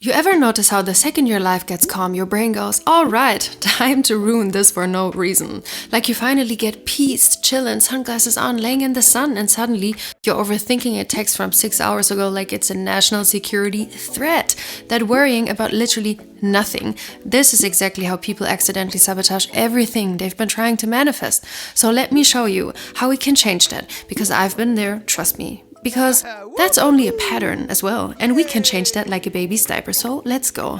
You ever notice how the second your life gets calm, your brain goes, all right, time to ruin this for no reason. Like you finally get peace, chillin', sunglasses on, laying in the sun, and suddenly you're overthinking a text from 6 hours ago like it's a national security threat. That worrying about literally nothing. This is exactly how people accidentally sabotage everything they've been trying to manifest. So let me show you how we can change that, because I've been there, trust me. Because that's only a pattern as well, and we can change that like a baby's diaper, so let's go.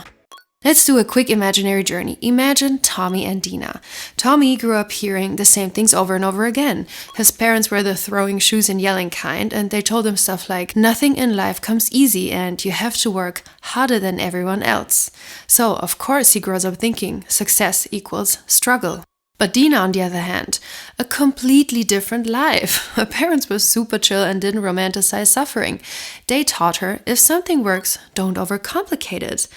Let's do a quick imaginary journey. Imagine Tommy and Dina. Tommy grew up hearing the same things over and over again. His parents were the throwing shoes and yelling kind, and they told him stuff like, nothing in life comes easy and you have to work harder than everyone else. So, of course, he grows up thinking success equals struggle. But Dina, on the other hand, a completely different life. Her parents were super chill and didn't romanticize suffering. They taught her, if something works, don't overcomplicate it.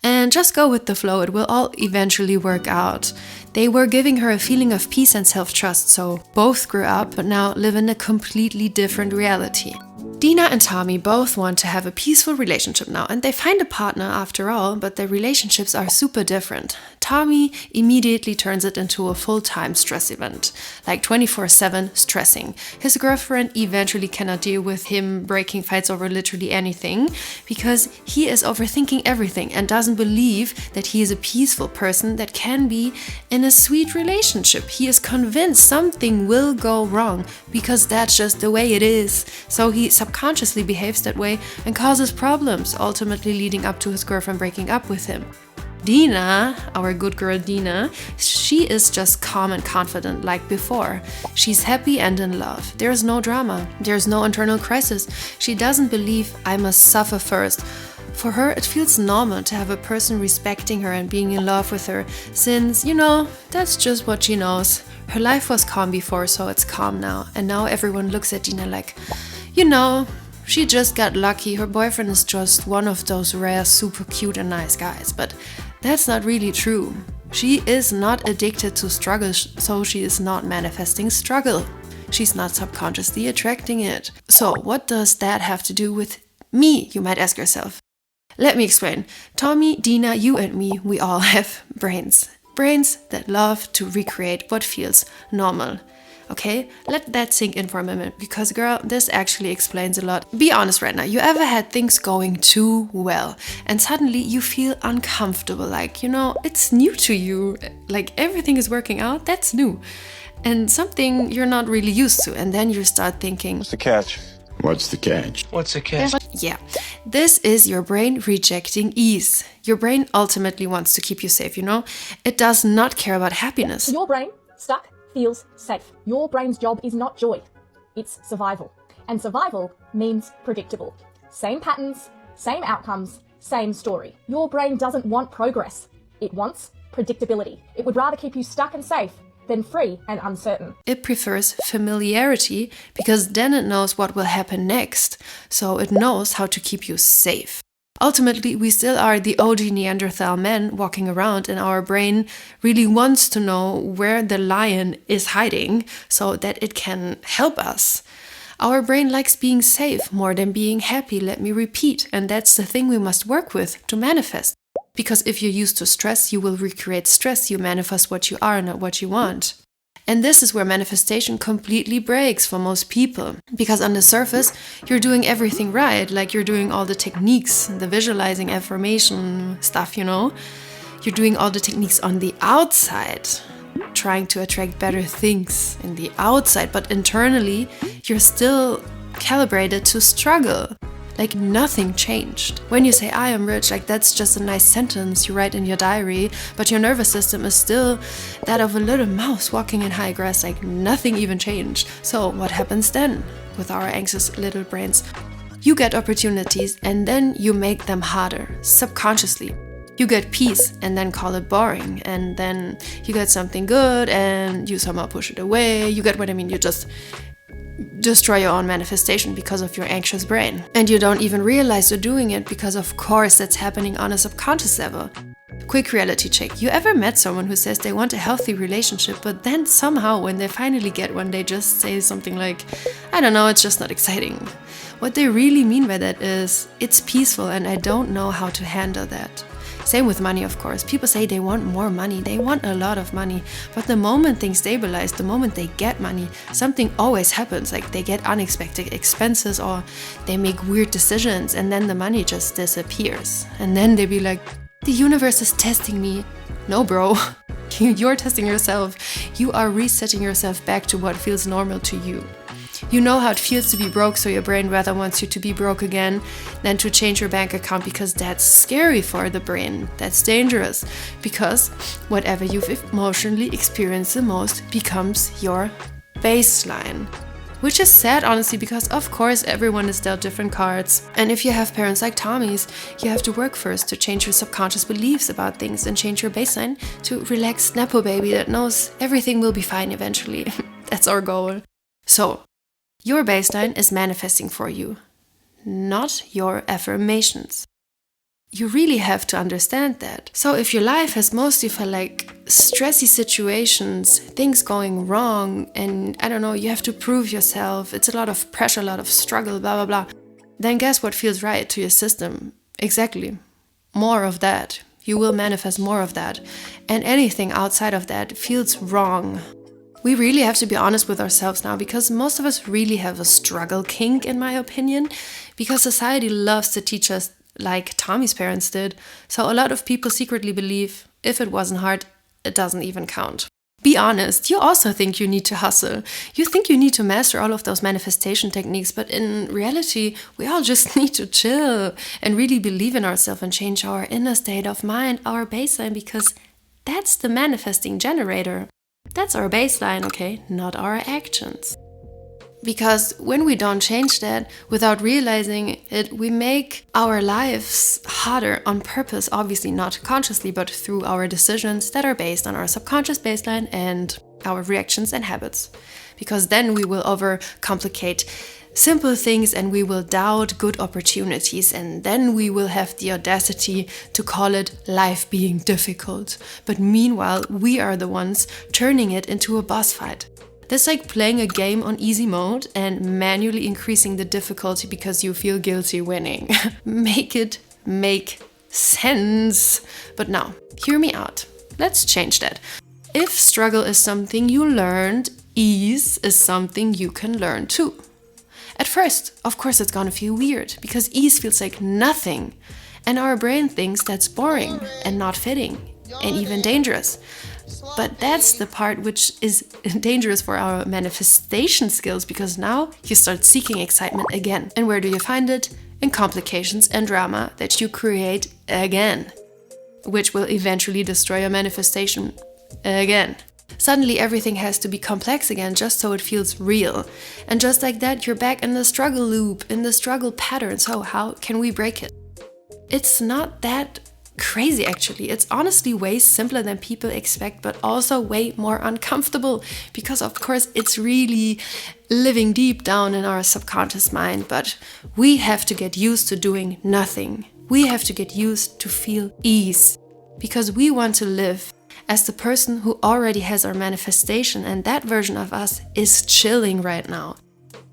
And just go with the flow, it will all eventually work out. They were giving her a feeling of peace and self-trust, so both grew up but now live in a completely different reality. Dina and Tommy both want to have a peaceful relationship now, and they find a partner after all, but their relationships are super different. Tommy immediately turns it into a full-time stress event, like 24/7 stressing. His girlfriend eventually cannot deal with him breaking fights over literally anything, because he is overthinking everything and doesn't believe that he is a peaceful person that can be in a sweet relationship. He is convinced something will go wrong, because that's just the way it is. So he subconsciously behaves that way and causes problems, ultimately leading up to his girlfriend breaking up with him. Dina, our good girl Dina, she is just calm and confident like before. She's happy and in love. There's no drama. There's no internal crisis. She doesn't believe I must suffer first. For her, it feels normal to have a person respecting her and being in love with her, since, that's just what she knows. Her life was calm before, so it's calm now. And now everyone looks at Dina like, she just got lucky. Her boyfriend is just one of those rare, super cute and nice guys. But that's not really true. She is not addicted to struggle, so she is not manifesting struggle. She's not subconsciously attracting it. So what does that have to do with me, you might ask yourself? Let me explain. Tommy, Dina, you and me, we all have brains. Brains that love to recreate what feels normal. Okay, let that sink in for a minute, because girl, this actually explains a lot. Be honest right now, you ever had things going too well and suddenly you feel uncomfortable, like, it's new to you, like everything is working out, that's new. And something you're not really used to, and then you start thinking, what's the catch? What's the catch? What's the catch? Yeah, this is your brain rejecting ease. Your brain ultimately wants to keep you safe, It does not care about happiness. Your brain, stuck, feels safe. Your brain's job is not joy, it's survival. And survival means predictable. Same patterns, same outcomes, same story. Your brain doesn't want progress. It wants predictability. It would rather keep you stuck and safe than free and uncertain. It prefers familiarity because then it knows what will happen next. So it knows how to keep you safe. Ultimately, we still are the OG Neanderthal men walking around, and our brain really wants to know where the lion is hiding so that it can help us. Our brain likes being safe more than being happy, let me repeat, and that's the thing we must work with to manifest. Because if you're used to stress, you will recreate stress, you manifest what you are, not what you want. And this is where manifestation completely breaks for most people. Because on the surface, you're doing everything right, like you're doing all the techniques, the visualizing affirmation stuff, You're doing all the techniques on the outside, trying to attract better things in the outside, but internally, you're still calibrated to struggle. Like nothing changed. When you say, I am rich, like that's just a nice sentence you write in your diary, but your nervous system is still that of a little mouse walking in high grass, like nothing even changed. So what happens then with our anxious little brains? You get opportunities and then you make them harder, subconsciously. You get peace and then call it boring, and then you get something good and you somehow push it away. You get what I mean? You just destroy your own manifestation because of your anxious brain. And you don't even realize you're doing it because of course that's happening on a subconscious level. Quick reality check. You ever met someone who says they want a healthy relationship, but then somehow when they finally get one, they just say something like, I don't know, it's just not exciting. What they really mean by that is, it's peaceful and I don't know how to handle that. Same with money, of course. People say they want more money, they want a lot of money, but the moment things stabilize, the moment they get money, something always happens, like they get unexpected expenses or they make weird decisions and then the money just disappears. And then they be like, the universe is testing me. No, bro, you're testing yourself. You are resetting yourself back to what feels normal to you. You know how it feels to be broke, so your brain rather wants you to be broke again than to change your bank account because that's scary for the brain. That's dangerous because whatever you've emotionally experienced the most becomes your baseline. Which is sad, honestly, because of course everyone is dealt different cards. And if you have parents like Tommy's, you have to work first to change your subconscious beliefs about things and change your baseline to relaxed Nepo baby that knows everything will be fine eventually. That's our goal. So, your baseline is manifesting for you, not your affirmations. You really have to understand that. So if your life has mostly felt like stressy situations, things going wrong, and I don't know, you have to prove yourself, it's a lot of pressure, a lot of struggle, blah, blah, blah, then guess what feels right to your system? Exactly. More of that. You will manifest more of that. And anything outside of that feels wrong. We really have to be honest with ourselves now because most of us really have a struggle kink, in my opinion, because society loves to teach us like Tommy's parents did. So a lot of people secretly believe if it wasn't hard, it doesn't even count. Be honest, you also think you need to hustle. You think you need to master all of those manifestation techniques, but in reality, we all just need to chill and really believe in ourselves and change our inner state of mind, our baseline, because that's the manifesting generator. That's our baseline, okay? Not our actions. Because when we don't change that without realizing it, we make our lives harder on purpose, obviously not consciously, but through our decisions that are based on our subconscious baseline and our reactions and habits. Because then we will overcomplicate simple things and we will doubt good opportunities, and then we will have the audacity to call it life being difficult. But meanwhile, we are the ones turning it into a boss fight. That's like playing a game on easy mode and manually increasing the difficulty because you feel guilty winning. Make it make sense. But now, hear me out. Let's change that. If struggle is something you learned, ease is something you can learn too. At first, of course, it's gonna feel weird because ease feels like nothing. And our brain thinks that's boring and not fitting and even dangerous. But that's the part which is dangerous for our manifestation skills because now you start seeking excitement again. And where do you find it? In complications and drama that you create again, which will eventually destroy your manifestation again. Suddenly everything has to be complex again just so it feels real. And just like that, you're back in the struggle loop, in the struggle pattern. So how can we break it? It's not that crazy actually. It's honestly way simpler than people expect, but also way more uncomfortable because of course it's really living deep down in our subconscious mind. But we have to get used to doing nothing. We have to get used to feel ease because we want to live as the person who already has our manifestation, and that version of us is chilling right now.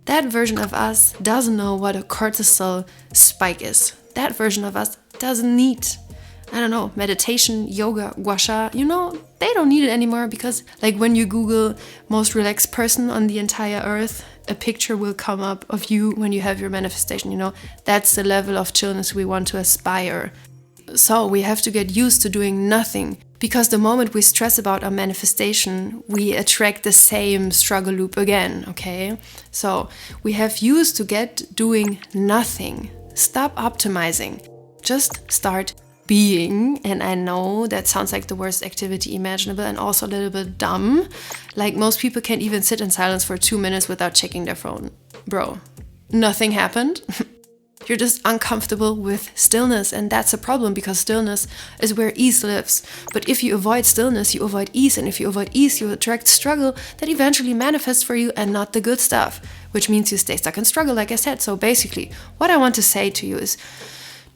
That version of us doesn't know what a cortisol spike is. That version of us doesn't need, I don't know, meditation, yoga, gua sha. You know, they don't need it anymore because like when you Google most relaxed person on the entire earth, a picture will come up of you when you have your manifestation, you know. That's the level of chillness we want to aspire. So we have to get used to doing nothing. Because the moment we stress about our manifestation, we attract the same struggle loop again, okay? So we have used to get doing nothing. Stop optimizing. Just start being. And I know that sounds like the worst activity imaginable and also a little bit dumb. Like most people can't even sit in silence for 2 minutes without checking their phone. Bro, nothing happened. You're just uncomfortable with stillness, and that's a problem because stillness is where ease lives. But if you avoid stillness, you avoid ease, and if you avoid ease, you attract struggle that eventually manifests for you and not the good stuff, which means you stay stuck in struggle, like I said. So basically, what I want to say to you is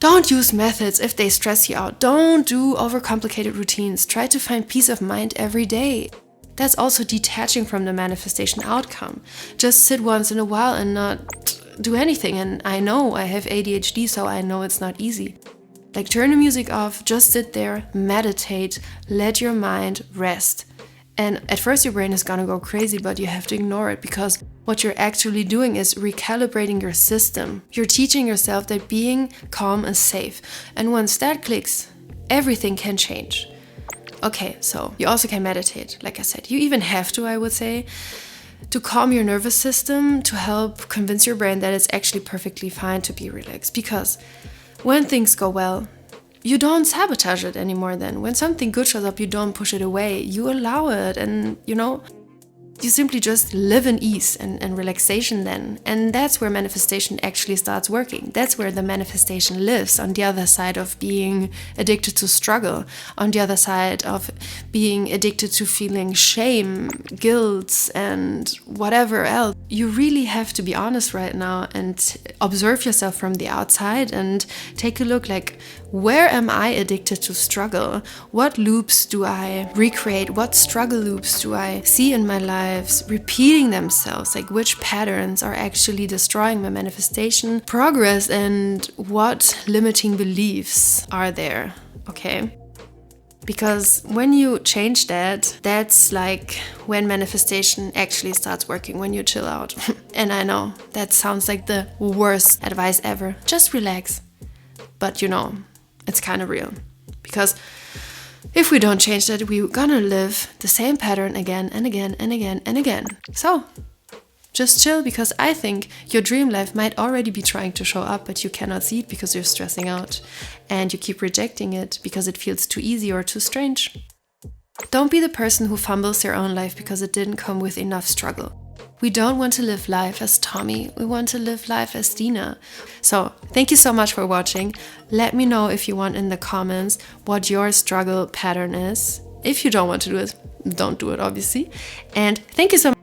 Don't use methods if they stress you out. Don't do overcomplicated routines. Try to find peace of mind every day. That's also detaching from the manifestation outcome. Just sit once in a while and not do anything. And I know I have ADHD, so I know it's not easy. Like, turn the music off, just sit there, meditate, let your mind rest. And at first your brain is gonna go crazy, but you have to ignore it, because what you're actually doing is recalibrating your system. You're teaching yourself that being calm is safe. And once that clicks, everything can change. Okay, so you also can meditate, like I said. You even have to, I would say, to calm your nervous system, to help convince your brain that it's actually perfectly fine to be relaxed. Because when things go well, you don't sabotage it anymore then. When something good shows up, you don't push it away. You allow it, and you simply just live in ease and relaxation then. And that's where manifestation actually starts working. That's where the manifestation lives, on the other side of being addicted to struggle, on the other side of being addicted to feeling shame, guilt, and whatever else. You really have to be honest right now and observe yourself from the outside and take a look, like, where am I addicted to struggle? What loops do I recreate? What struggle loops do I see in my lives repeating themselves? Like, which patterns are actually destroying my manifestation progress, and what limiting beliefs are there? Okay? Because when you change that, that's like when manifestation actually starts working, when you chill out. And I know that sounds like the worst advice ever. Just relax. But it's kind of real. Because if we don't change that, we're gonna live the same pattern again and again and again and again. So just chill, because I think your dream life might already be trying to show up, but you cannot see it because you're stressing out and you keep rejecting it because it feels too easy or too strange. Don't be the person who fumbles their own life because it didn't come with enough struggle. We don't want to live life as Tommy. We want to live life as Dina. So thank you so much for watching. Let me know if you want in the comments what your struggle pattern is. If you don't want to do it, don't do it, obviously. And thank you so much.